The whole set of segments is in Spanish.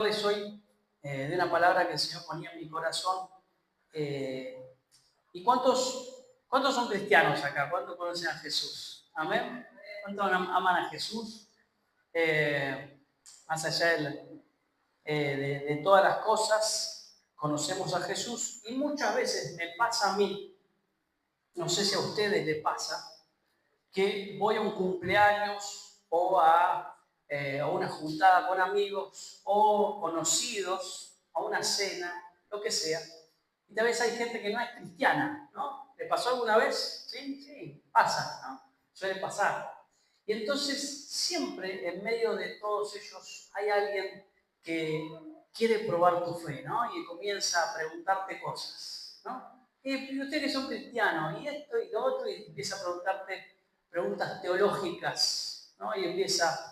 Hoy de una palabra que el Señor ponía en mi corazón. ¿Y cuántos son cristianos acá? ¿Cuántos conocen a Jesús? ¿Amén? ¿Cuántos aman a Jesús? Más allá de todas las cosas, conocemos a Jesús y muchas veces me pasa a mí, no sé si a ustedes les pasa, que voy a un cumpleaños o a una juntada con amigos o conocidos, a una cena, lo que sea. Y tal vez hay gente que no es cristiana, ¿no? ¿Le pasó alguna vez? Sí, sí, pasa, ¿no? Suele pasar. Y entonces siempre en medio de todos ellos hay alguien que quiere probar tu fe, ¿no? Y comienza a preguntarte cosas, ¿no? Y ustedes que son cristianos, y esto y lo otro, y empieza a preguntarte preguntas teológicas, ¿no? Y empieza,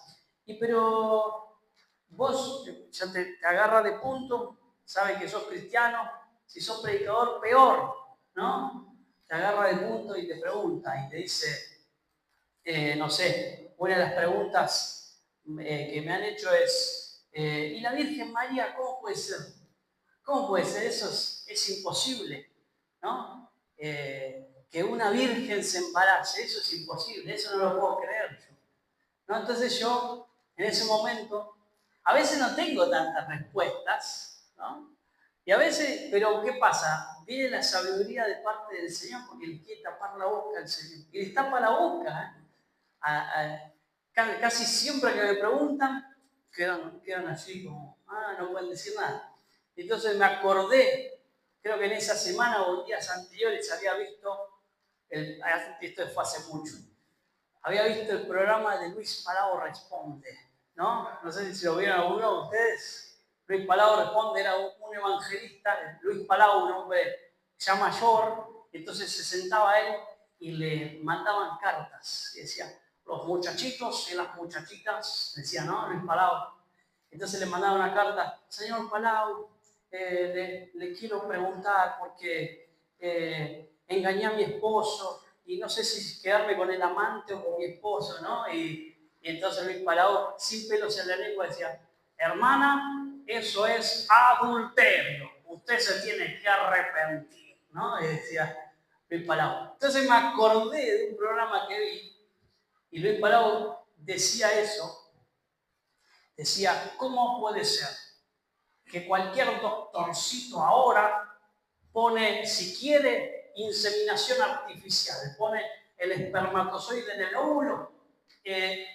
pero vos ya te agarra de punto, sabe que sos cristiano, si sos predicador, peor, ¿no? Te agarra de punto y te pregunta y te dice, no sé, una de las preguntas que me han hecho es, ¿y la Virgen María cómo puede ser? ¿Cómo puede ser? Eso es imposible, ¿no? Que una virgen se embarace, eso es imposible, eso no lo puedo creer yo, ¿no? Entonces yo, en ese momento, a veces no tengo tantas respuestas, ¿no? Y a veces, pero ¿qué pasa? Viene la sabiduría de parte del Señor porque le quiere tapar la boca al Señor. Y les tapa la boca, ¿eh? Casi siempre que me preguntan, quedan así como, no pueden decir nada. Entonces me acordé, creo que en esa semana o días anteriores había visto, esto fue hace mucho, había visto el programa de Luis Palau Responde, ¿no? No sé si lo vieron alguno de ustedes. Luis Palau Responde era un evangelista, Luis Palau, un hombre ya mayor, entonces se sentaba él y le mandaban cartas. Y decía, los muchachitos y las muchachitas, decía, ¿no? Luis Palau. Entonces le mandaba una carta, señor Palau, le quiero preguntar porque engañé a mi esposo y no sé si quedarme con el amante o con mi esposo, ¿no? Y entonces Luis Palau, sin pelos en la lengua, decía, hermana, eso es adulterio, usted se tiene que arrepentir, ¿no? Y decía Luis Palau. Entonces me acordé de un programa que vi y Luis Palau decía eso, decía, ¿cómo puede ser que cualquier doctorcito ahora pone, si quiere, inseminación artificial, pone el espermatozoide en el óvulo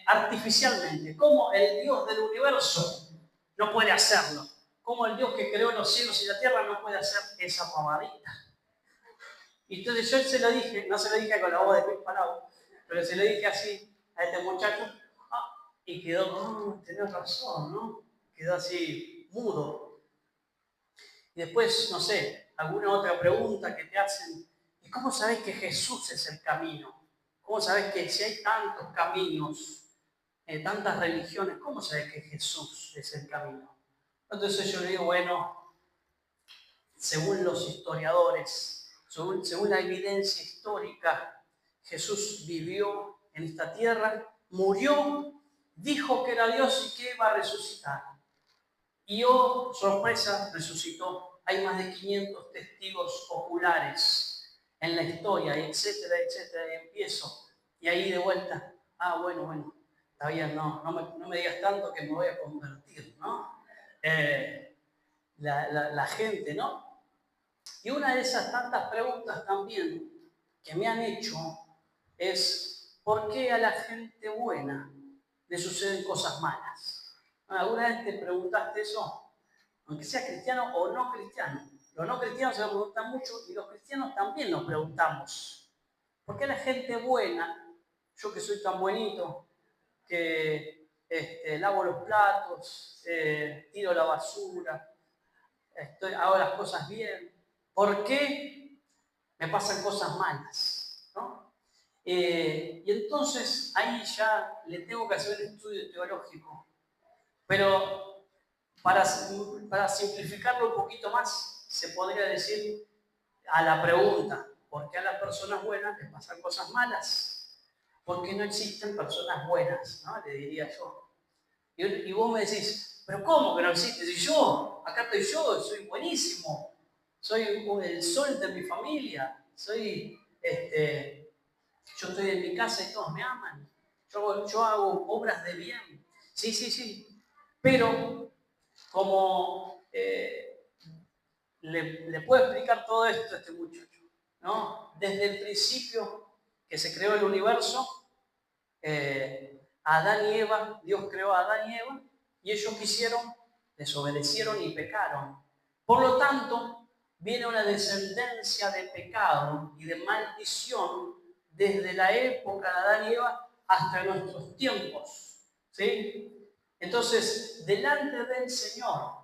artificialmente? ¿Cómo el Dios del universo no puede hacerlo? ¿Cómo el Dios que creó los cielos y la tierra no puede hacer esa pavadita? Y entonces yo se lo dije, no se lo dije con la voz de Luis Palau, pero se lo dije así a este muchacho, y quedó, tenés razón, ¿no? Quedó así, mudo. Y después, no sé, alguna otra pregunta que te hacen, ¿y cómo sabés que Jesús es el camino? ¿Cómo sabés que si hay tantos caminos, tantas religiones, cómo sabés que Jesús es el camino? Entonces yo le digo, bueno, según los historiadores, según la evidencia histórica, Jesús vivió en esta tierra, murió, dijo que era Dios y que iba a resucitar. Y oh, sorpresa, resucitó. Hay más de 500 testigos oculares en la historia, etcétera, etcétera. Y empiezo. Y ahí de vuelta, bueno, está bien, no me digas tanto que me voy a convertir, ¿no? La gente, ¿no? Y una de esas tantas preguntas también que me han hecho es, ¿por qué a la gente buena le suceden cosas malas? ¿Alguna vez te preguntaste eso? Aunque sea cristiano o no cristiano. Los no cristianos se lo preguntan mucho y los cristianos también nos preguntamos, ¿por qué la gente buena, yo que soy tan buenito, que lavo los platos, tiro la basura, hago las cosas bien, ¿por qué me pasan cosas malas? ¿No? Y entonces ahí ya le tengo que hacer un estudio teológico, pero para simplificarlo un poquito más, se podría decir a la pregunta, ¿por qué a las personas buenas les pasan cosas malas? ¿Por qué no existen personas buenas? ¿No? Le diría yo. Y vos me decís, pero ¿cómo que no existe? Si yo, acá estoy yo, soy buenísimo, soy el sol de mi familia, yo estoy en mi casa y todos me aman, yo hago obras de bien. Sí, sí, sí. Pero como le puedo explicar todo esto a este muchacho, ¿no? Desde el principio que se creó el universo, Adán y Eva, Dios creó a Adán y Eva, y ellos quisieron, desobedecieron y pecaron. Por lo tanto, viene una descendencia de pecado y de maldición desde la época de Adán y Eva hasta nuestros tiempos. ¿Sí? Entonces, delante del Señor,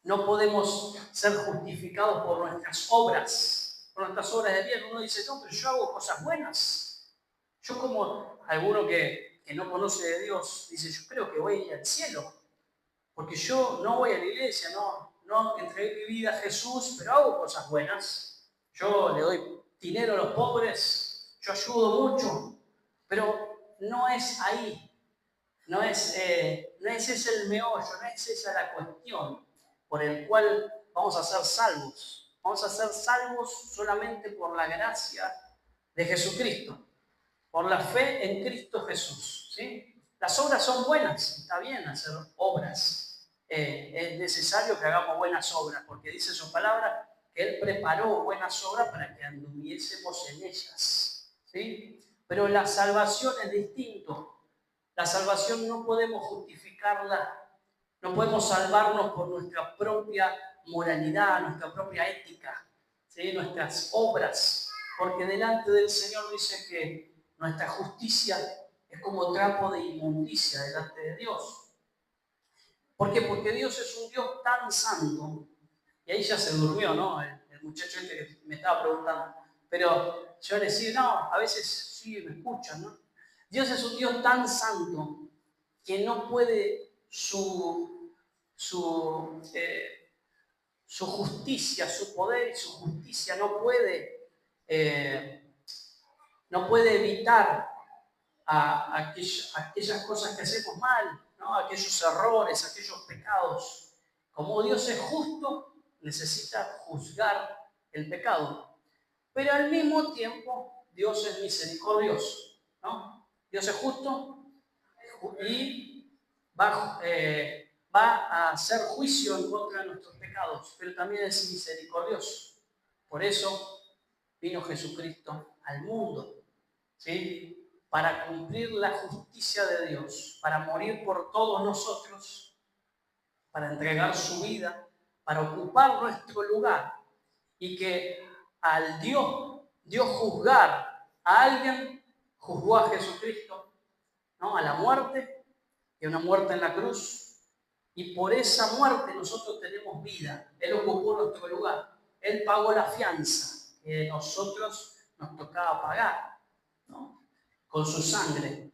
no podemos ser justificados por nuestras obras de bien. Uno dice, no, pero yo hago cosas buenas. Yo como alguno que no conoce de Dios, dice, yo creo que voy al cielo, porque yo no voy a la iglesia, no entregué mi vida a Jesús, pero hago cosas buenas. Yo le doy dinero a los pobres, yo ayudo mucho, pero no es ahí, no es ese el meollo, no es esa la cuestión por el cual vamos a ser salvos. Vamos a ser salvos solamente por la gracia de Jesucristo, por la fe en Cristo Jesús. ¿Sí? Las obras son buenas, está bien hacer obras. Es necesario que hagamos buenas obras, porque dice su palabra que Él preparó buenas obras para que anduviésemos en ellas. ¿Sí? Pero la salvación es distinto. La salvación no podemos justificarla, no podemos salvarnos por nuestra propia moralidad, nuestra propia ética, ¿sí? Nuestras obras, porque delante del Señor dice que nuestra justicia es como trapo de inmundicia delante de Dios. ¿Por qué? Porque Dios es un Dios tan santo, y ahí ya se durmió, ¿no? El muchacho este que me estaba preguntando, pero yo le decía, no, a veces sí me escuchan, ¿no? Dios es un Dios tan santo que no puede su justicia, su poder y su justicia eh, no puede evitar a aquellas cosas que hacemos mal, ¿no? Aquellos errores, aquellos pecados. Como Dios es justo, necesita juzgar el pecado. Pero al mismo tiempo, Dios es misericordioso, ¿no? Dios es justo y va a hacer juicio en contra de nuestros pecados, pero también es misericordioso. Por eso vino Jesucristo al mundo, ¿sí? Para cumplir la justicia de Dios, para morir por todos nosotros, para entregar su vida, para ocupar nuestro lugar y que al Dios juzgar a alguien, juzgó a Jesucristo, ¿no? A la muerte, y a una muerte en la cruz. Y por esa muerte nosotros tenemos vida. Él ocupó nuestro lugar. Él pagó la fianza que nosotros nos tocaba pagar, ¿no? Con su sangre.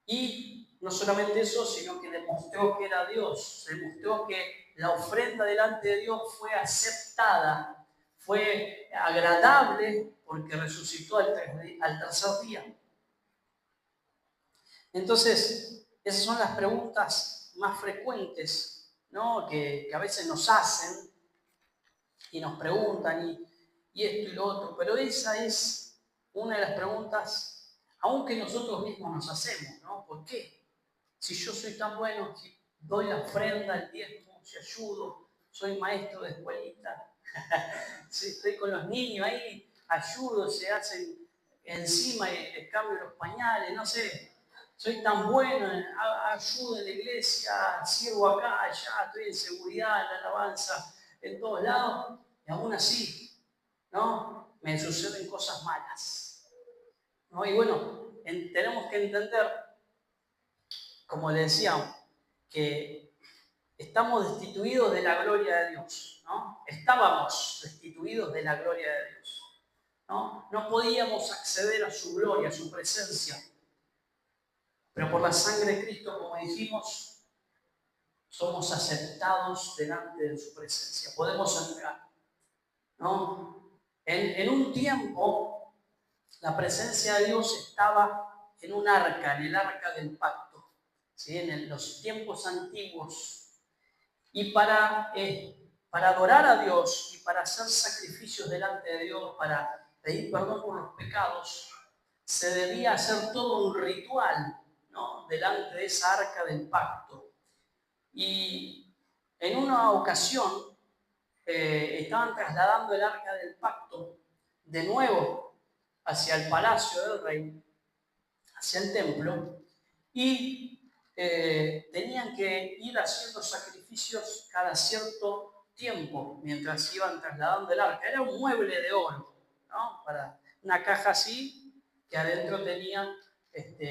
Y no solamente eso, sino que demostró que era Dios. Demostró que la ofrenda delante de Dios fue aceptada, fue agradable, porque resucitó al tercer día. Entonces, esas son las preguntas más frecuentes, ¿no? que a veces nos hacen y nos preguntan y esto y lo otro. Pero esa es una de las preguntas, aunque nosotros mismos nos hacemos, ¿no? ¿Por qué? Si yo soy tan bueno, si doy la ofrenda, el diezmo, si ayudo, soy maestro de escuelita, si estoy con los niños ahí, ayudo, se hacen encima y les cambio los pañales, no sé, soy tan bueno, ayudo en la iglesia, sirvo acá, allá, estoy en seguridad, en la alabanza, en todos lados, y aún así, ¿no? Me suceden cosas malas, ¿no? Y bueno, tenemos que entender, como le decía, que estamos destituidos de la gloria de Dios, ¿no? Estábamos destituidos de la gloria de Dios, ¿no? No podíamos acceder a su gloria, a su presencia. Pero por la sangre de Cristo, como dijimos, somos aceptados delante de su presencia. Podemos entrar, ¿no? En un tiempo, la presencia de Dios estaba en un arca, en el arca del pacto, ¿sí? En los tiempos antiguos. Y para adorar a Dios y para hacer sacrificios delante de Dios, para pedir perdón por los pecados, se debía hacer todo un ritual, ¿no? Delante de esa arca del pacto. Y en una ocasión estaban trasladando el arca del pacto de nuevo hacia el palacio del rey, hacia el templo, y tenían que ir haciendo sacrificios cada cierto tiempo mientras iban trasladando el arca. Era un mueble de oro, ¿no? Para una caja así, que adentro tenía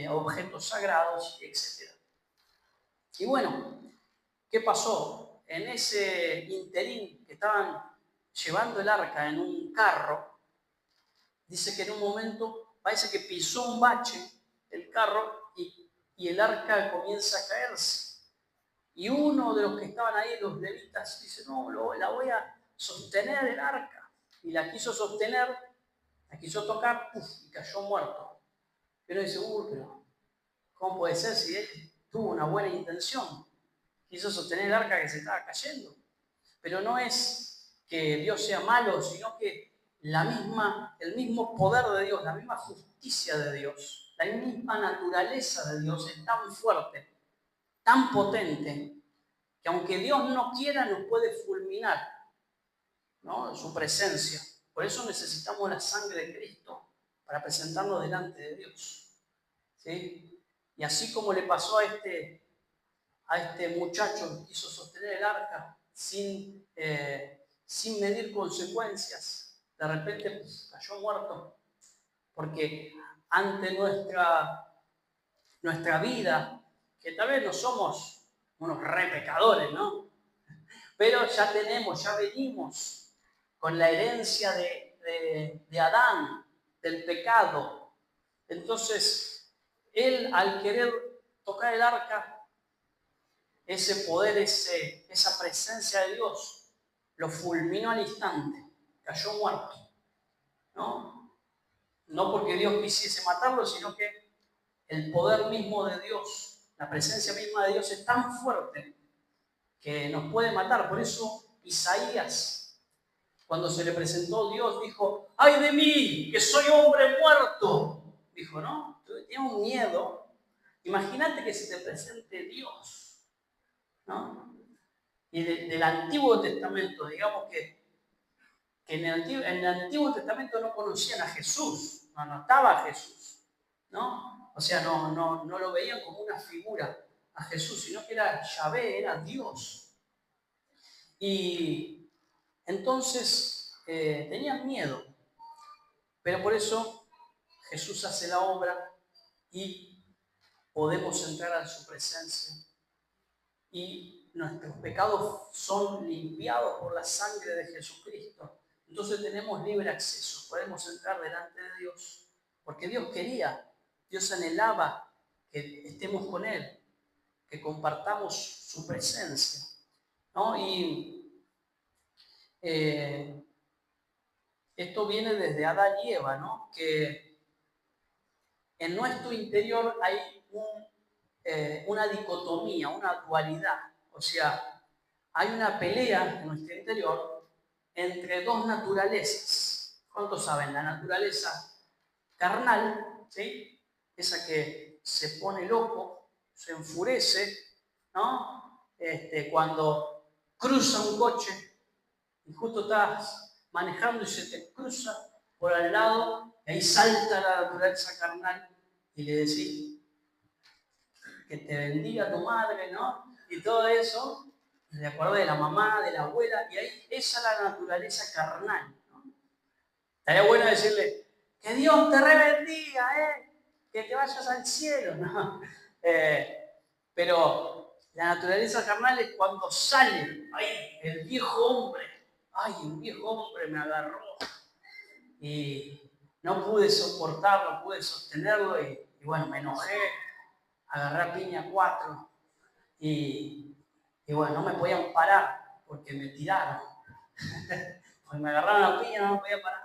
objetos sagrados, etc. Y bueno, ¿qué pasó? En ese interín que estaban llevando el arca en un carro, dice que en un momento parece que pisó un bache el carro y el arca comienza a caerse. Y uno de los que estaban ahí, los levitas, dice, no, la voy a sostener el arca. Y la quiso sostener, la quiso tocar, y cayó muerto. Pero dice, pero ¿cómo puede ser si él tuvo una buena intención? Quiso sostener el arca que se estaba cayendo. Pero no es que Dios sea malo, sino que el mismo poder de Dios, la misma justicia de Dios, la misma naturaleza de Dios es tan fuerte, tan potente, que aunque Dios no quiera, nos puede fulminar, ¿no? Su presencia. Por eso necesitamos la sangre de Cristo para presentarnos delante de Dios, ¿sí? Y así como le pasó a este muchacho que quiso sostener el arca sin medir consecuencias, de repente cayó muerto, porque ante nuestra vida, que tal vez no somos unos re pecadores, ¿no? Pero ya venimos con la herencia de Adán, del pecado. Entonces, él al querer tocar el arca, ese poder, esa presencia de Dios, lo fulminó al instante, cayó muerto, ¿no? No porque Dios quisiese matarlo, sino que el poder mismo de Dios, la presencia misma de Dios es tan fuerte que nos puede matar. Por eso Isaías, cuando se le presentó Dios, dijo, ¡ay de mí, que soy hombre muerto! Dijo, ¿no? Tenía un miedo. Imagínate que se te presente Dios, ¿no? Y del Antiguo Testamento, digamos que en el Antiguo Testamento no conocían a Jesús, no estaba Jesús, ¿no? O sea, no lo veían como una figura a Jesús, sino que era Yahvé, era Dios. Y entonces tenían miedo, pero por eso Jesús hace la obra y podemos entrar a su presencia. Y nuestros pecados son limpiados por la sangre de Jesucristo. Entonces tenemos libre acceso, podemos entrar delante de Dios, porque Dios quería, Dios anhelaba que estemos con Él, que compartamos su presencia, ¿no? Y esto viene desde Adán y Eva, ¿no? Que en nuestro interior hay una dicotomía, una dualidad, o sea, hay una pelea en nuestro interior entre dos naturalezas. ¿Cuántos saben? La naturaleza carnal, ¿sí? Esa que se pone loco, se enfurece, ¿no? Cuando cruza un coche y justo estás manejando y se te cruza por al lado, y ahí salta la naturaleza carnal y le decís que te bendiga tu madre, ¿no? Y todo eso, de acuerdo de la mamá, de la abuela, y ahí esa es la naturaleza carnal, ¿no? Estaría bueno decirle, que Dios te rebendiga, que te vayas al cielo, ¿no? Pero la naturaleza carnal es cuando sale, ay, el viejo hombre, ay, un viejo hombre me agarró y no pude soportarlo, no pude sostenerlo y bueno, me enojé, agarré a piña 4 y bueno, no me podían parar porque me tiraron. Pues me agarraron a piña, no me podía parar.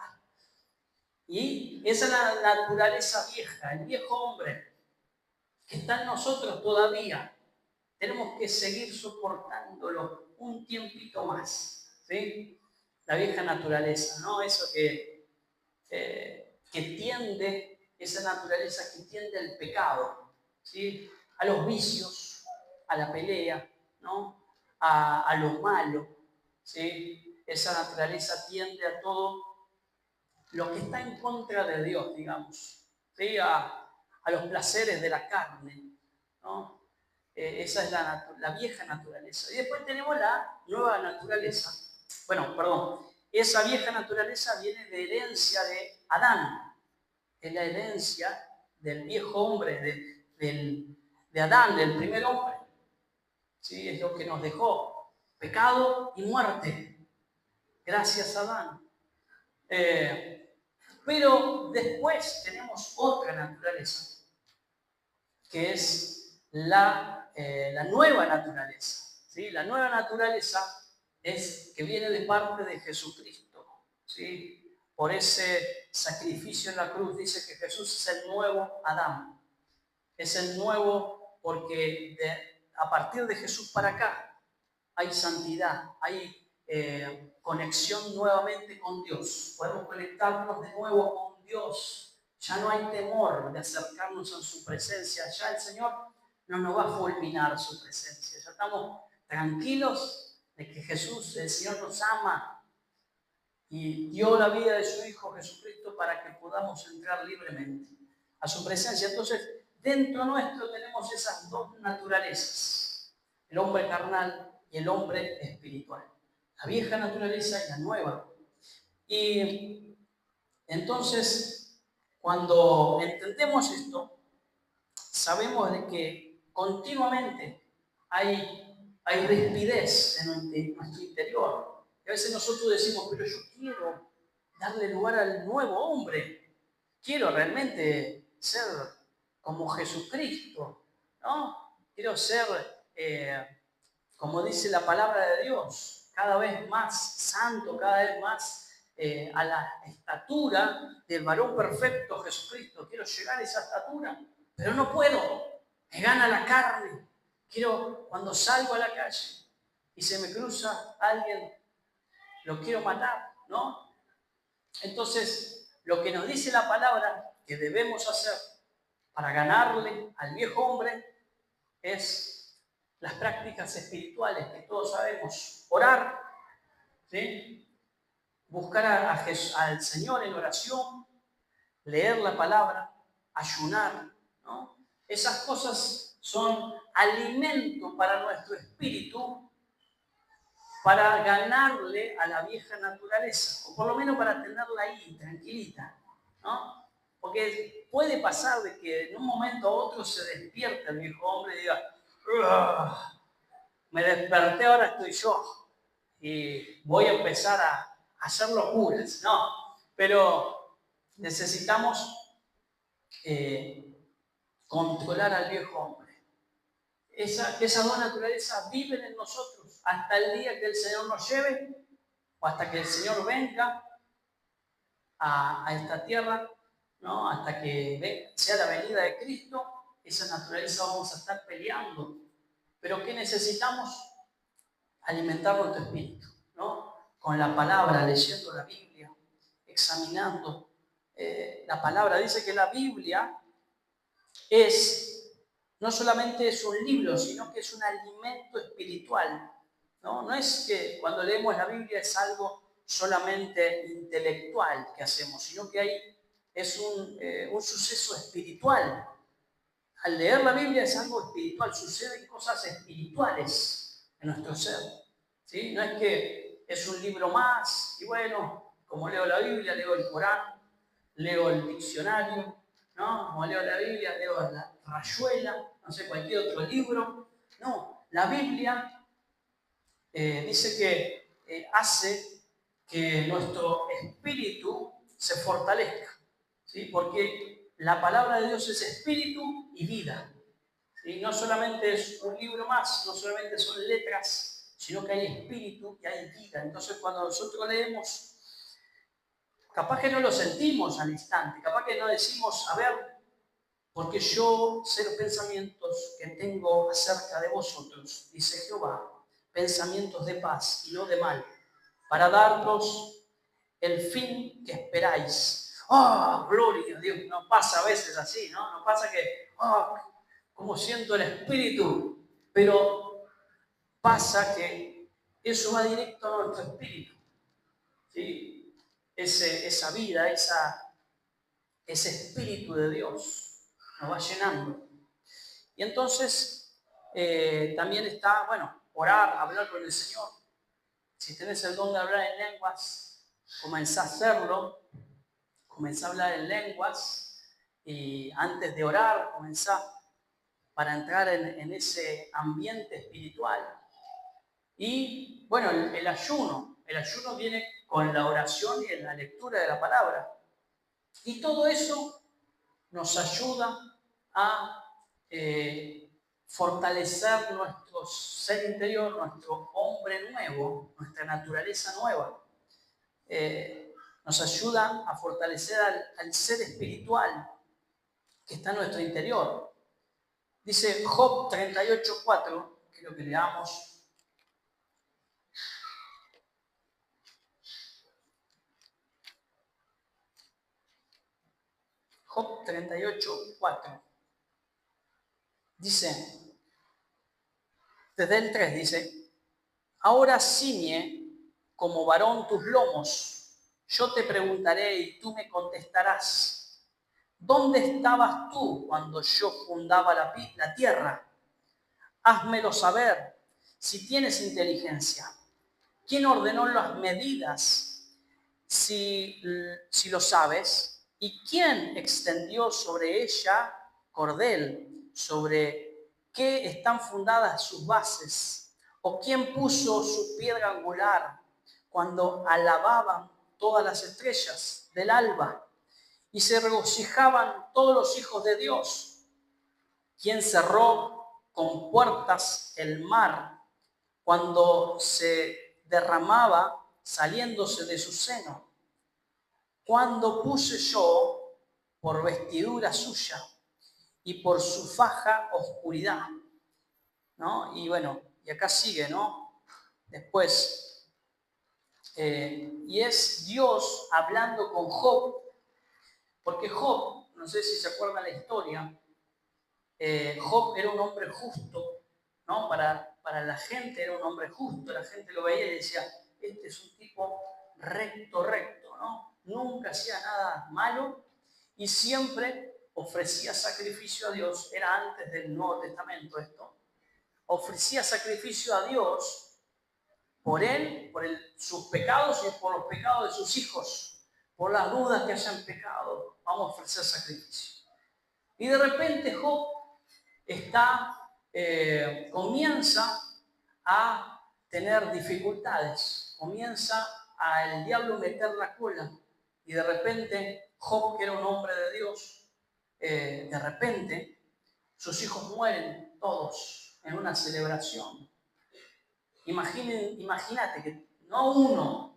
Y esa es la naturaleza vieja, el viejo hombre que está en nosotros todavía, tenemos que seguir soportándolo un tiempito más, ¿sí? La vieja naturaleza, ¿no? Eso que tiende, esa naturaleza que tiende al pecado, ¿sí? A los vicios, a la pelea, ¿no? A lo malo, ¿sí? Esa naturaleza tiende a todo lo que está en contra de Dios, digamos, ¿sí? A los placeres de la carne, ¿no? Esa es la vieja naturaleza. Y después tenemos la nueva naturaleza. Bueno, perdón, esa vieja naturaleza viene de herencia de Adán, es la herencia del viejo hombre, de Adán, del primer hombre. ¿Sí? Es lo que nos dejó pecado y muerte, gracias a Adán. Pero después tenemos otra naturaleza, que es la nueva naturaleza. ¿Sí? La nueva naturaleza es que viene de parte de Jesucristo. ¿Sí? Por ese sacrificio en la cruz dice que Jesús es el nuevo Adán. Es el nuevo porque a partir de Jesús para acá hay santidad, hay conexión nuevamente con Dios. Podemos conectarnos de nuevo con Dios. Ya no hay temor de acercarnos a su presencia. Ya el Señor no nos va a fulminar su presencia. Ya estamos tranquilos de que Jesús, el Señor, nos ama y dio la vida de su Hijo Jesucristo para que podamos entrar libremente a su presencia. Entonces, dentro nuestro tenemos esas dos naturalezas, el hombre carnal y el hombre espiritual, la vieja naturaleza y la nueva. Y entonces, cuando entendemos esto, sabemos de que continuamente hay rispidez en nuestro interior. Y a veces nosotros decimos, pero yo quiero darle lugar al nuevo hombre. Quiero realmente ser como Jesucristo, ¿no? Quiero ser, como dice la palabra de Dios, cada vez más santo, cada vez más a la estatura del varón perfecto Jesucristo. Quiero llegar a esa estatura, pero no puedo. Me gana la carne. Quiero, cuando salgo a la calle y se me cruza alguien, lo quiero matar, ¿no? Entonces, lo que nos dice la palabra que debemos hacer para ganarle al viejo hombre es las prácticas espirituales que todos sabemos. Orar, ¿sí? Buscar al Señor en oración, leer la palabra, ayunar, ¿no? Esas cosas son alimento para nuestro espíritu, para ganarle a la vieja naturaleza, o por lo menos para tenerla ahí, tranquilita, ¿no? Porque puede pasar de que en un momento a otro se despierte el viejo hombre y diga, me desperté, ahora estoy yo, y voy a empezar a hacer locuras, ¿no? Pero necesitamos controlar al viejo hombre. Esas dos naturalezas viven en nosotros hasta el día que el Señor nos lleve o hasta que el Señor venga a esta tierra, ¿no? Hasta que sea la venida de Cristo. Esa naturaleza vamos a estar peleando. Pero ¿qué necesitamos? Alimentar nuestro espíritu, ¿no? Con la palabra, leyendo la Biblia, examinando la palabra. Dice que la Biblia no solamente es un libro, sino que es un alimento espiritual, ¿no? No es que cuando leemos la Biblia es algo solamente intelectual que hacemos, sino que es un suceso espiritual. Al leer la Biblia es algo espiritual, suceden cosas espirituales en nuestro ser, ¿sí? No es que es un libro más y bueno, como leo la Biblia, leo el Corán, leo el diccionario, ¿no? Como leo la Biblia, leo la Rayuela, no sé, cualquier otro libro. No, la Biblia dice que hace que nuestro espíritu se fortalezca, ¿sí? Porque la palabra de Dios es espíritu y vida. ¿Sí? No solamente es un libro más, no solamente son letras, sino que hay espíritu y hay vida. Entonces, cuando nosotros leemos, capaz que no lo sentimos al instante, capaz que no decimos, a ver, porque yo sé los pensamientos que tengo acerca de vosotros, dice Jehová, pensamientos de paz y no de mal, para daros el fin que esperáis. ¡Oh, gloria a Dios! Nos pasa a veces así, ¿no? Nos pasa que, ¡oh, cómo siento el Espíritu! Pero pasa que eso va directo a nuestro espíritu, ¿sí? Esa vida, ese Espíritu de Dios nos va llenando. Y entonces también está, bueno, orar, hablar con el Señor. Si tenés el don de hablar en lenguas, comenzá a hacerlo, comenzá a hablar en lenguas y antes de orar, comenzá para entrar en ese ambiente espiritual. Y bueno, el ayuno viene con la oración y en la lectura de la palabra. Y todo eso nos ayuda a fortalecer nuestro ser interior, nuestro hombre nuevo, nuestra naturaleza nueva. Nos ayuda a fortalecer al ser espiritual que está en nuestro interior. Dice Job 38:4, quiero que leamos. Job 38:4. Dice, desde el 3 dice, ahora ciñe como varón tus lomos, yo te preguntaré y tú me contestarás. ¿Dónde estabas tú cuando yo fundaba la tierra? Házmelo saber, si tienes inteligencia. ¿Quién ordenó las medidas, si lo sabes? ¿Y quién extendió sobre ella cordel? ¿Sobre qué están fundadas sus bases? ¿O quién puso su piedra angular cuando alababan todas las estrellas del alba y se regocijaban todos los hijos de Dios? ¿Quién cerró con puertas el mar cuando se derramaba saliéndose de su seno? Cuando puse yo por vestidura suya y por su faja oscuridad, ¿no? Y bueno, y acá sigue, ¿no? Después, y es Dios hablando con Job, porque Job, no sé si se acuerdan la historia, Job era un hombre justo, ¿no? Para la gente era un hombre justo, la gente lo veía y decía, este es un tipo recto, ¿no? Nunca hacía nada malo y siempre ofrecía sacrificio a Dios, era antes del Nuevo Testamento esto, ofrecía sacrificio a Dios por él, sus pecados y por los pecados de sus hijos, por las dudas que hayan pecado, vamos a ofrecer sacrificio. Y de repente Job comienza a tener dificultades, comienza al diablo meter la cola y de repente Job, que era un hombre de Dios, de repente sus hijos mueren todos en una celebración. Imagínate que no uno,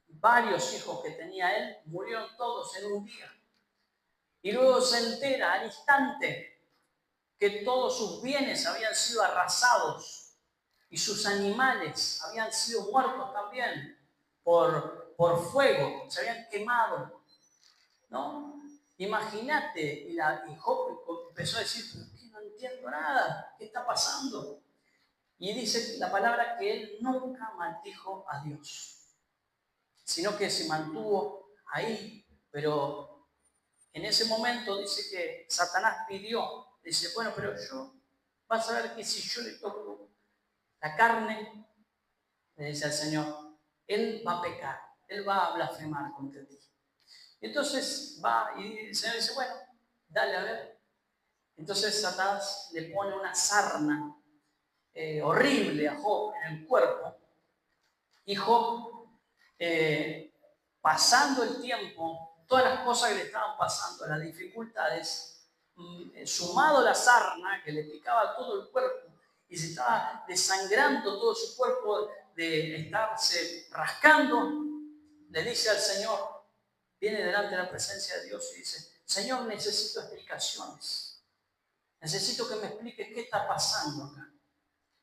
varios hijos que tenía él murieron todos en un día. Y luego se entera al instante que todos sus bienes habían sido arrasados y sus animales habían sido muertos también por fuego, se habían quemado, ¿no? Imagínate, y Job empezó a decir, ¿qué? No entiendo nada, ¿qué está pasando? Y dice la palabra que él nunca maldijo a Dios, sino que se mantuvo ahí, pero en ese momento dice que Satanás pidió, dice, bueno, pero vas a ver que si yo le toco la carne, le dice al Señor, él va a pecar, él va a blasfemar contra ti. Entonces va y el Señor dice, bueno, dale a ver. Entonces Satanás le pone una sarna horrible a Job en el cuerpo y Job, pasando el tiempo, todas las cosas que le estaban pasando, las dificultades, sumado a la sarna que le picaba todo el cuerpo y se estaba desangrando todo su cuerpo de estarse rascando, le dice al Señor, viene delante de la presencia de Dios y dice, Señor, necesito explicaciones. Necesito que me expliques qué está pasando acá.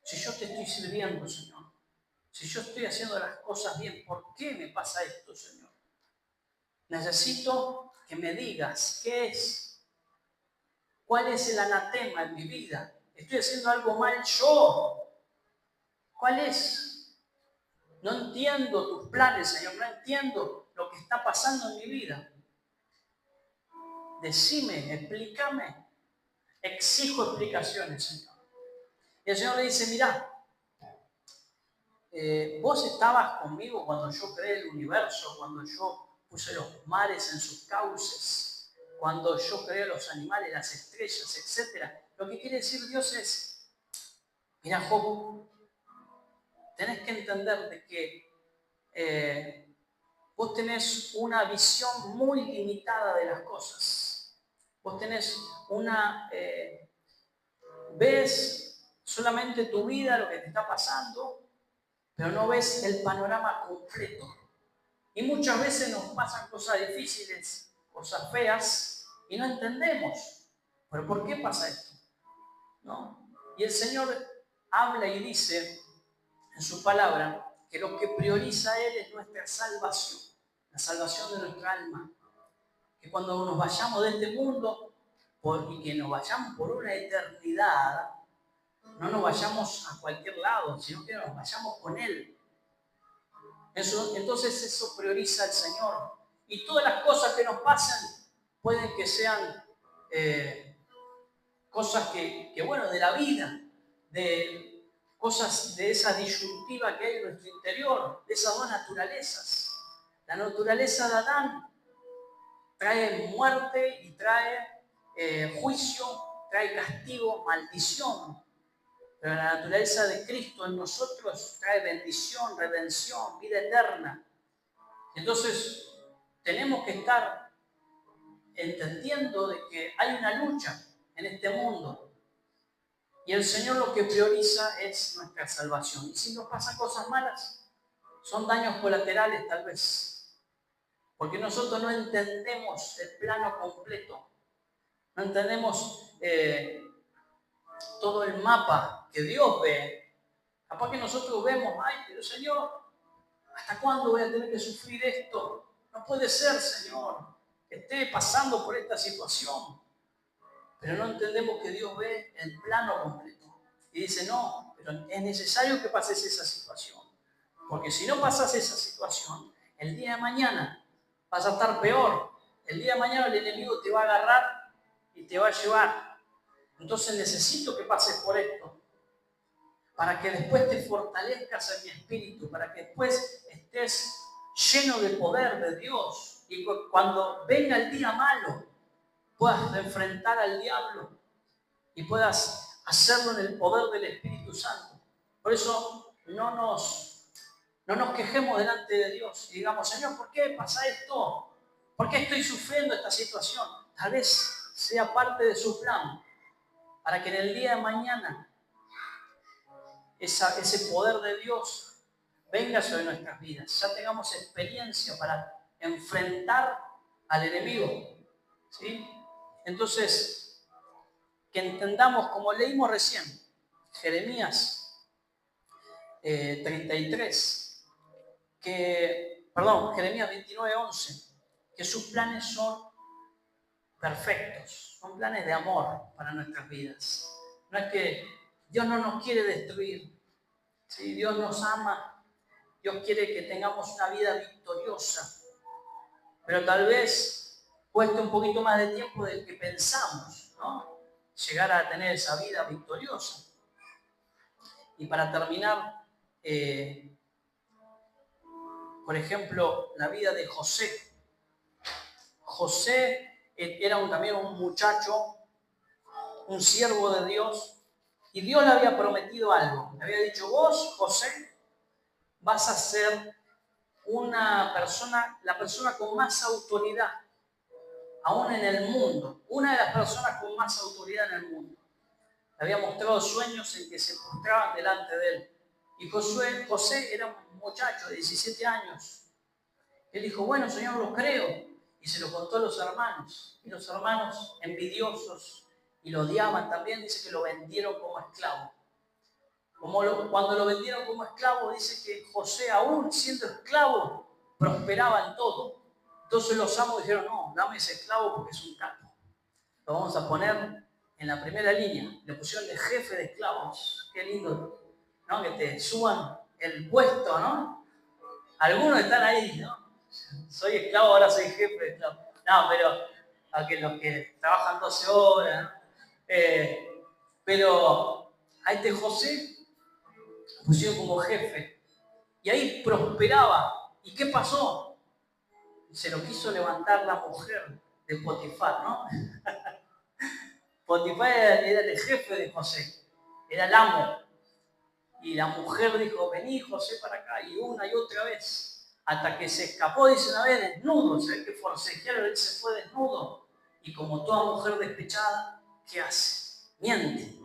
Si yo te estoy sirviendo, Señor. Si yo estoy haciendo las cosas bien, ¿por qué me pasa esto, Señor? Necesito que me digas qué es. ¿Cuál es el anatema en mi vida? ¿Estoy haciendo algo mal yo? ¿Cuál es? No entiendo tus planes, Señor. No entiendo lo que está pasando en mi vida. Decime, explícame. Exijo explicaciones, Señor. Y el Señor le dice, mirá, vos estabas conmigo cuando yo creé el universo, cuando yo puse los mares en sus cauces, cuando yo creé los animales, las estrellas, etc. Lo que quiere decir Dios es, mira, Job, tenés que entender de que vos tenés una visión muy limitada de las cosas. Vos tenés ves solamente tu vida, lo que te está pasando, pero no ves el panorama completo. Y muchas veces nos pasan cosas difíciles, cosas feas, y no entendemos. ¿Pero por qué pasa esto? ¿No? Y el Señor habla y dice en su palabra que lo que prioriza Él es nuestra salvación, la salvación de nuestra alma. Que cuando nos vayamos de este mundo, y que nos vayamos por una eternidad, no nos vayamos a cualquier lado, sino que nos vayamos con Él. Entonces eso prioriza al Señor. Y todas las cosas que nos pasan pueden que sean cosas que, bueno, de la vida, de cosas de esa disyuntiva que hay en nuestro interior, de esas dos naturalezas. La naturaleza de Adán trae muerte y trae juicio, trae castigo, maldición. Pero la naturaleza de Cristo en nosotros trae bendición, redención, vida eterna. Entonces, tenemos que estar entendiendo de que hay una lucha en este mundo. Y el Señor lo que prioriza es nuestra salvación. Y si nos pasan cosas malas, son daños colaterales tal vez. Porque nosotros no entendemos el plano completo. No entendemos todo el mapa que Dios ve. Capaz que nosotros vemos, ay, pero Señor, ¿hasta cuándo voy a tener que sufrir esto? No puede ser, Señor, que esté pasando por esta situación. Pero no entendemos que Dios ve el plano completo. Y dice, no, pero es necesario que pases esa situación. Porque si no pasas esa situación, el día de mañana vas a estar peor. El día de mañana el enemigo te va a agarrar y te va a llevar. Entonces necesito que pases por esto. Para que después te fortalezcas en mi espíritu. Para que después estés lleno del poder de Dios. Y cuando venga el día malo, puedas enfrentar al diablo y puedas hacerlo en el poder del Espíritu Santo. Por eso no nos quejemos delante de Dios y digamos, Señor, ¿por qué pasa esto? ¿Por qué estoy sufriendo esta situación? Tal vez sea parte de su plan para que en el día de mañana ese poder de Dios venga sobre nuestras vidas. Ya tengamos experiencia para enfrentar al enemigo. ¿Sí? Entonces, que entendamos, como leímos recién, Jeremías 33, Jeremías 29:11, que sus planes son perfectos, son planes de amor para nuestras vidas. No es que Dios no nos quiere destruir, ¿sí? Dios nos ama, Dios quiere que tengamos una vida victoriosa, pero tal vez cueste un poquito más de tiempo del que pensamos, ¿no? Llegar a tener esa vida victoriosa. Y para terminar, por ejemplo, la vida de José. José era también un muchacho, un siervo de Dios, y Dios le había prometido algo. Le había dicho, vos, José, vas a ser la persona con más autoridad, aún en el mundo. Una de las personas con más autoridad en el mundo. Le había mostrado sueños en que se postraban delante de él. Y José era un muchacho de 17 años. Él dijo, bueno, Señor, lo creo. y se lo contó a los hermanos. Y los hermanos, envidiosos, y lo odiaban también, dice que lo vendieron como esclavo. Cuando lo vendieron como esclavo, dice que José, aún siendo esclavo, prosperaba en todo. Entonces los amos dijeron, no, dame ese esclavo porque es un capo. Lo vamos a poner en la primera línea. Le pusieron de jefe de esclavos. Qué lindo, ¿no? Que te suban el puesto, ¿no? Algunos están ahí, ¿no? Soy esclavo, ahora soy jefe de esclavos. No, pero a que los que trabajan 12 horas, ¿no? Pero a este José lo pusieron como jefe. Y ahí prosperaba. ¿Y qué pasó? Se lo quiso levantar la mujer de Potifar, ¿no? Potifar era el jefe de José, era el amo. Y la mujer dijo, vení José para acá, y una y otra vez, hasta que se escapó, dice una vez, desnudo, se ve que forcejearon, él se fue desnudo. Y como toda mujer despechada, ¿qué hace? Miente.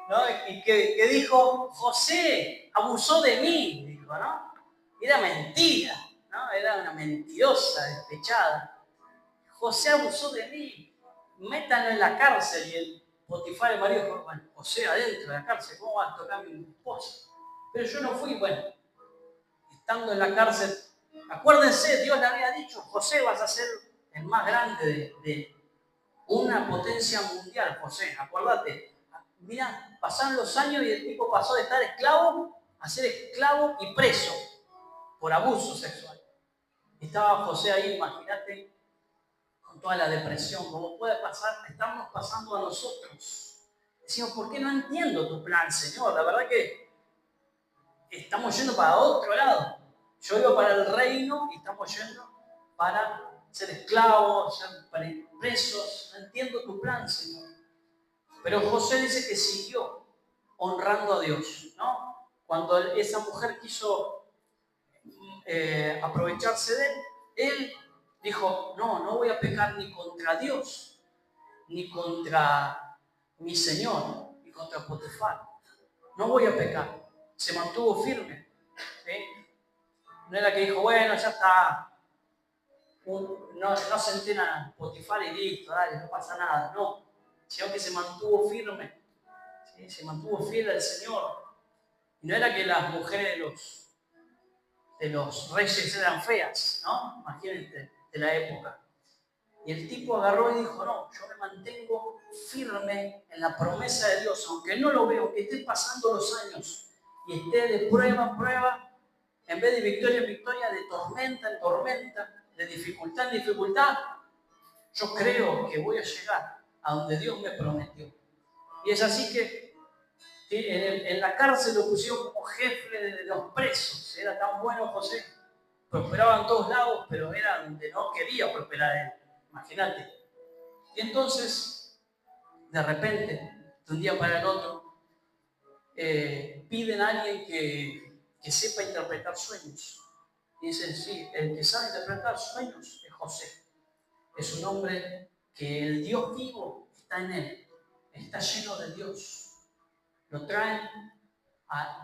¿No? Y que dijo, José abusó de mí, dijo, ¿no? Era mentira, ¿no? Era una mentirosa, despechada. José abusó de mí, métanlo en la cárcel. Y el Potifar, el marido, dijo, bueno, José adentro de la cárcel, ¿cómo va a tocar a mi esposa? Pero yo no fui, bueno, estando en la cárcel, acuérdense, Dios le había dicho, José, vas a ser el más grande de una potencia mundial, José, acuérdate. Mira, pasaron los años y el tipo pasó de estar esclavo a ser esclavo y preso por abuso sexual. Estaba José ahí, imagínate, con toda la depresión, como puede pasar, estamos pasando a nosotros. Decimos, ¿por qué no entiendo tu plan, Señor? La verdad que estamos yendo para otro lado. Yo iba para el reino y estamos yendo para ser esclavos, ser presos. No entiendo tu plan, Señor. Pero José dice que siguió honrando a Dios, ¿no? Cuando esa mujer quiso aprovecharse de él dijo, no voy a pecar ni contra Dios, ni contra mi Señor, ni contra Potifar. No voy a pecar. Se mantuvo firme. ¿Sí? No era que dijo, bueno, ya está. No se entera Potifar y listo, dale, no pasa nada. No, sino que se mantuvo firme. ¿Sí? Se mantuvo fiel al Señor. Y no era que las mujeres de los reyes eran feas, ¿no? Imagínate, de la época. Y el tipo agarró y dijo, no, yo me mantengo firme en la promesa de Dios, aunque no lo veo, que esté pasando los años y esté de prueba en prueba, en vez de victoria en victoria, de tormenta en tormenta, de dificultad en dificultad, yo creo que voy a llegar a donde Dios me prometió. Y es así que en la cárcel lo pusieron como jefe de los presos. Era tan bueno José, prosperaba en todos lados, pero era donde no quería prosperar él. Imagínate. Y entonces, de repente, de un día para el otro, piden a alguien que sepa interpretar sueños. Y dicen, sí, el que sabe interpretar sueños es José. Es un hombre que el Dios vivo está en él, está lleno de Dios. Lo traen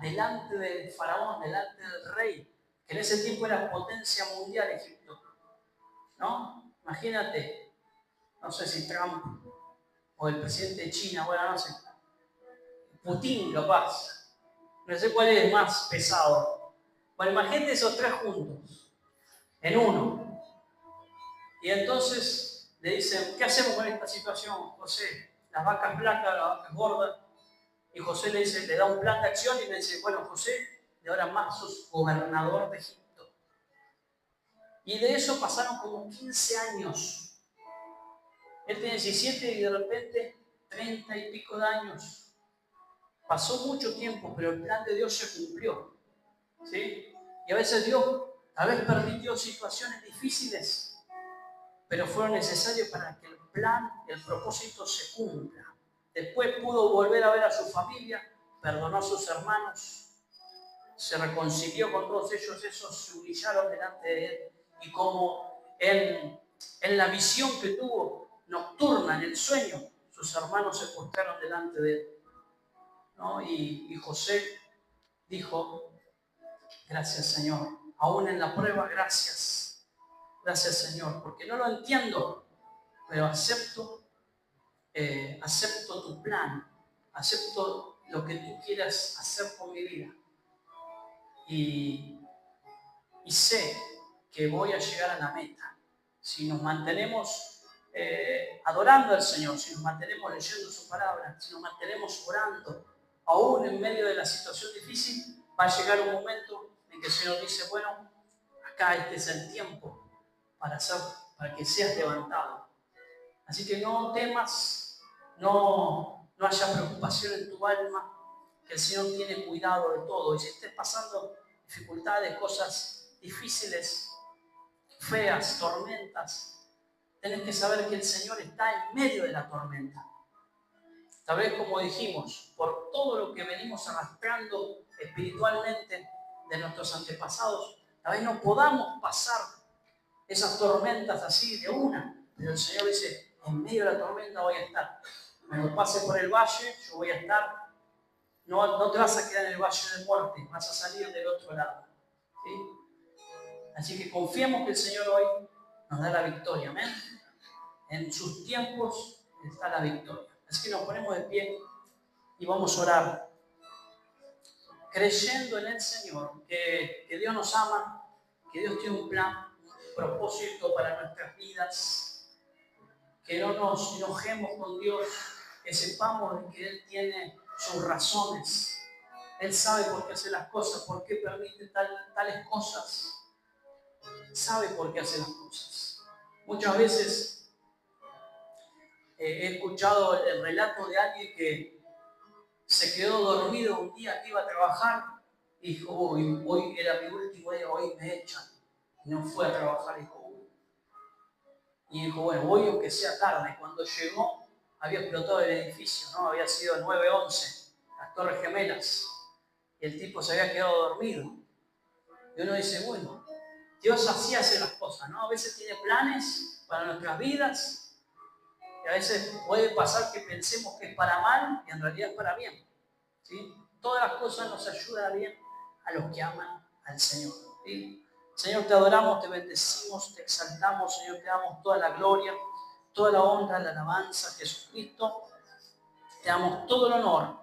delante del faraón, delante del rey, que en ese tiempo era potencia mundial Egipto. ¿No? Imagínate, no sé si Trump o el presidente de China, bueno, no sé, Putin capaz, no sé cuál es más pesado. Bueno, imagínate esos tres juntos, en uno. Y entonces le dicen, ¿qué hacemos con esta situación, José? Las vacas blancas, las vacas gordas. Y José le dice, le da un plan de acción y le dice, bueno, José, de ahora más sos gobernador de Egipto. Y de eso pasaron como 15 años. Él tenía 17 y de repente 30 y pico de años. Pasó mucho tiempo, pero el plan de Dios se cumplió. ¿Sí? Y a veces Dios tal vez permitió situaciones difíciles, pero fueron necesarias para que el plan, el propósito se cumpla. Después pudo volver a ver a su familia, perdonó a sus hermanos, se reconcilió con todos ellos, esos se humillaron delante de él. Y como en la visión que tuvo nocturna, en el sueño, sus hermanos se postraron delante de él. ¿No? Y José dijo, gracias Señor, aún en la prueba, gracias. Gracias, Señor, porque no lo entiendo, pero acepto tu plan, acepto lo que tú quieras hacer por mi vida. Y sé que voy a llegar a la meta. Si nos mantenemos adorando al Señor, si nos mantenemos leyendo su palabra, si nos mantenemos orando, aún en medio de la situación difícil, va a llegar un momento en que el Señor dice, bueno, acá este es el tiempo para que seas levantado. Así que no temas, no haya preocupación en tu alma, que el Señor tiene cuidado de todo. Y si estés pasando dificultades, cosas difíciles, feas, tormentas, tenés que saber que el Señor está en medio de la tormenta. Tal vez, como dijimos, por todo lo que venimos arrastrando espiritualmente de nuestros antepasados, tal vez no podamos pasar esas tormentas así de una, pero el Señor dice, en medio de la tormenta voy a estar. Cuando pase por el valle, yo voy a estar. No te vas a quedar en el valle de muerte, vas a salir del otro lado. ¿Sí? Así que confiemos que el Señor hoy nos da la victoria, amén. En sus tiempos está la victoria. Así que nos ponemos de pie y vamos a orar, creyendo en el Señor, que Dios nos ama, que Dios tiene un plan, un propósito para nuestras vidas, que no nos enojemos con Dios, que sepamos que Él tiene sus razones. Él sabe por qué hace las cosas, por qué permite tales cosas. Sabe por qué hace las cosas. Muchas veces he escuchado el relato de alguien que se quedó dormido un día que iba a trabajar y dijo, hoy era mi último día, hoy me echan. Y no fue a trabajar, y dijo, bueno, voy aunque sea tarde. Cuando llegó, había explotado el edificio, ¿no? Había sido 9/11, las Torres Gemelas. Y el tipo se había quedado dormido. Y uno dice, bueno, Dios así hace las cosas, ¿no? A veces tiene planes para nuestras vidas y a veces puede pasar que pensemos que es para mal y en realidad es para bien, ¿sí? Todas las cosas nos ayudan a bien a los que aman al Señor, ¿sí? Señor, te adoramos, te bendecimos, te exaltamos, Señor, te damos toda la gloria, toda la honra, la alabanza a Jesucristo. Te damos todo el honor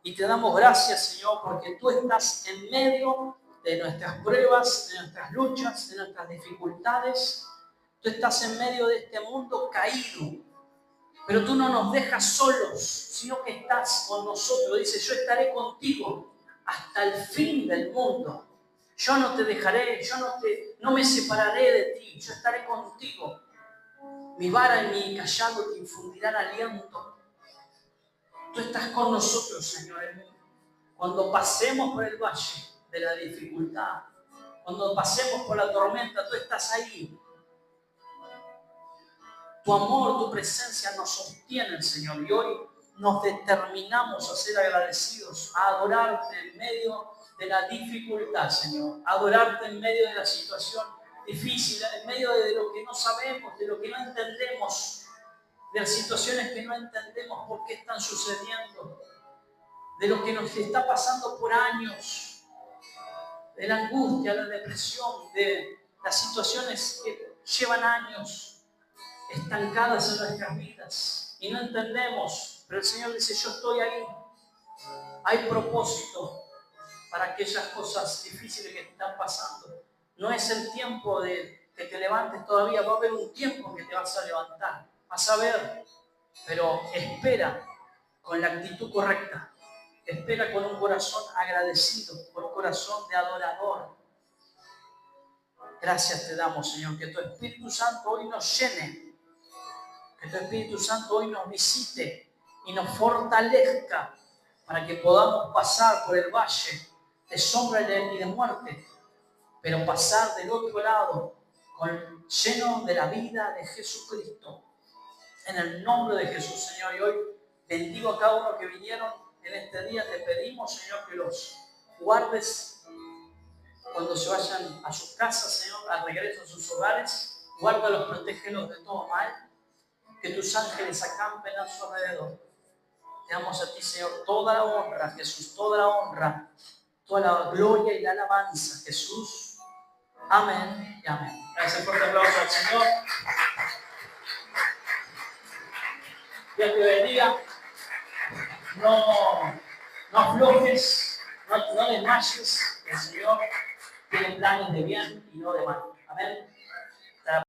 y te damos gracias, Señor, porque tú estás en medio de nuestras pruebas, de nuestras luchas, de nuestras dificultades. Tú estás en medio de este mundo caído, pero tú no nos dejas solos, sino que estás con nosotros. Dice, yo estaré contigo hasta el fin del mundo. Yo no te dejaré, no me separaré de ti, yo estaré contigo. Mi vara y mi callado te infundirán aliento. Tú estás con nosotros, Señor. Cuando pasemos por el valle de la dificultad, cuando pasemos por la tormenta, tú estás ahí. Tu amor, tu presencia nos sostiene, Señor. Y hoy nos determinamos a ser agradecidos, a adorarte en medio de la dificultad, Señor. A adorarte en medio de la situación difícil, en medio de lo que no sabemos, de lo que no entendemos, de las situaciones que no entendemos por qué están sucediendo, de lo que nos está pasando por años, de la angustia, la depresión, de las situaciones que llevan años estancadas en nuestras vidas y no entendemos, pero el Señor dice, yo estoy ahí. Hay propósito para aquellas cosas difíciles que te están pasando. No es el tiempo de que te levantes todavía, va a haber un tiempo que te vas a levantar, vas a ver, pero espera con la actitud correcta. Espera con un corazón agradecido, con un corazón de adorador. Gracias te damos, Señor, que tu Espíritu Santo hoy nos llene, que tu Espíritu Santo hoy nos visite y nos fortalezca para que podamos pasar por el valle de sombra y de muerte, pero pasar del otro lado lleno de la vida de Jesucristo. En el nombre de Jesús, Señor, y hoy bendigo a cada uno que vinieron en este día. Te pedimos, Señor, que los guardes cuando se vayan a sus casas, Señor, al regreso a sus hogares. Guárdalos, protégelos de todo mal. Que tus ángeles acampen a su alrededor. Te damos a ti, Señor, toda la honra, Jesús, toda la honra, toda la gloria y la alabanza, Jesús. Amén y amén. Gracias, fuerte aplauso al Señor. Dios te bendiga. No aflojes, no desmayes. El Señor tiene planes de bien y no de mal. Amén.